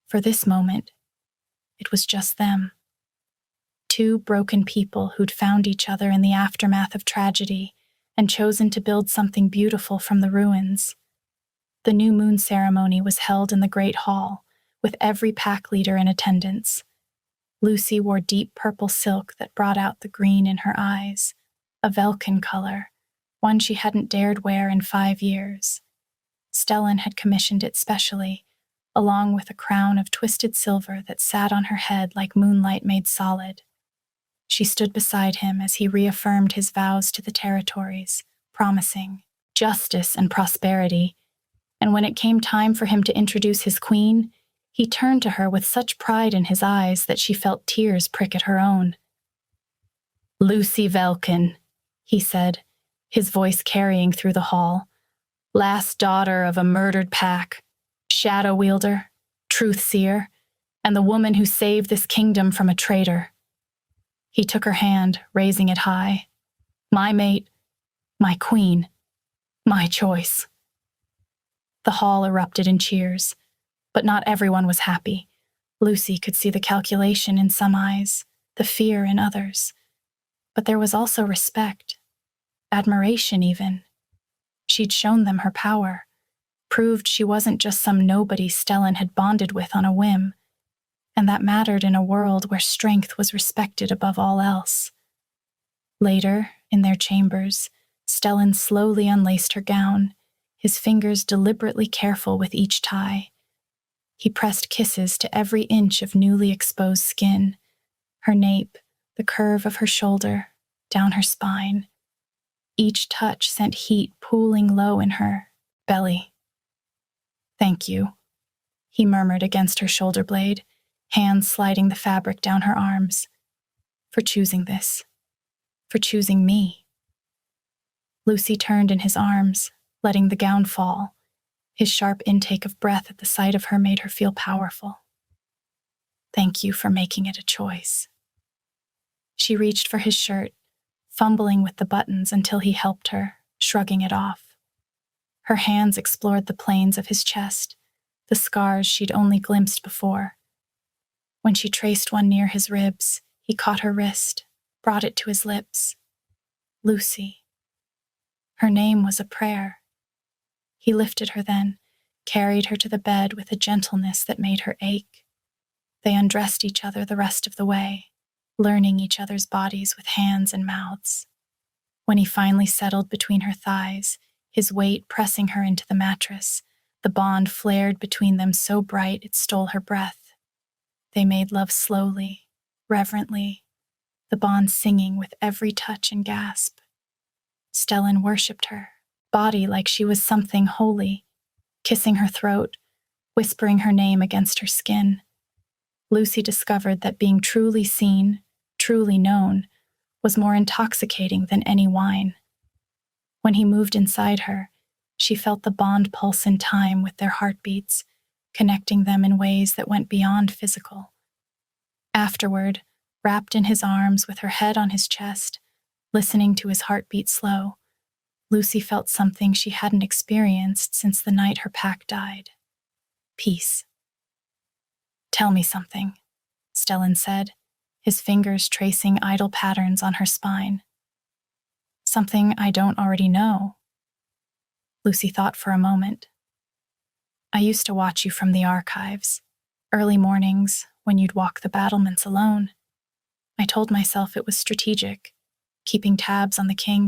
for this moment, it was just them. Two broken people who'd found each other in the aftermath of tragedy and chosen to build something beautiful from the ruins. The new moon ceremony was held in the Great Hall, with every pack leader in attendance. Lucy wore deep purple silk that brought out the green in her eyes, a Velkin color, one she hadn't dared wear in 5 years. Stellan had commissioned it specially, along with a crown of twisted silver that sat on her head like moonlight made solid. She stood beside him as he reaffirmed his vows to the territories, promising justice and prosperity. And when it came time for him to introduce his queen, He turned to her with such pride in his eyes that she felt tears prick at her own. "Lucy Velkin," he said, his voice carrying through the hall. "Last daughter of a murdered pack, shadow wielder, truth seer, and the woman who saved this kingdom from a traitor." He took her hand, raising it high. "My mate, my queen, my choice." The hall erupted in cheers, but not everyone was happy. Lucy could see the calculation in some eyes, the fear in others. But there was also respect, admiration even. She'd shown them her power, proved she wasn't just some nobody Stellan had bonded with on a whim, and that mattered in a world where strength was respected above all else. Later, in their chambers, Stellan slowly unlaced her gown, his fingers deliberately careful with each tie. He pressed kisses to every inch of newly exposed skin, her nape, the curve of her shoulder, down her spine. Each touch sent heat pooling low in her belly. "Thank you," he murmured against her shoulder blade, hands sliding the fabric down her arms. "For choosing this. For choosing me." Lucy turned in his arms, letting the gown fall. His sharp intake of breath at the sight of her made her feel powerful. "Thank you for making it a choice." She reached for his shirt, fumbling with the buttons until he helped her, shrugging it off. Her hands explored the planes of his chest, the scars she'd only glimpsed before. When she traced one near his ribs, he caught her wrist, brought it to his lips. Lucy. Her name was a prayer. He lifted her then, carried her to the bed with a gentleness that made her ache. They undressed each other the rest of the way, learning each other's bodies with hands and mouths. When he finally settled between her thighs, his weight pressing her into the mattress, the bond flared between them so bright it stole her breath. They made love slowly, reverently, the bond singing with every touch and gasp. Stellan worshipped her, body like she was something holy, kissing her throat, whispering her name against her skin. Lucy discovered that being truly seen, truly known, was more intoxicating than any wine. When he moved inside her, she felt the bond pulse in time with their heartbeats, connecting them in ways that went beyond physical. Afterward, wrapped in his arms with her head on his chest, listening to his heartbeat slow, Lucy felt something she hadn't experienced since the night her pack died. Peace. "Tell me something," Stellan said, his fingers tracing idle patterns on her spine. "Something I don't already know." Lucy thought for a moment. "I used to watch you from the archives, early mornings when you'd walk the battlements alone. I told myself it was strategic, keeping tabs on the king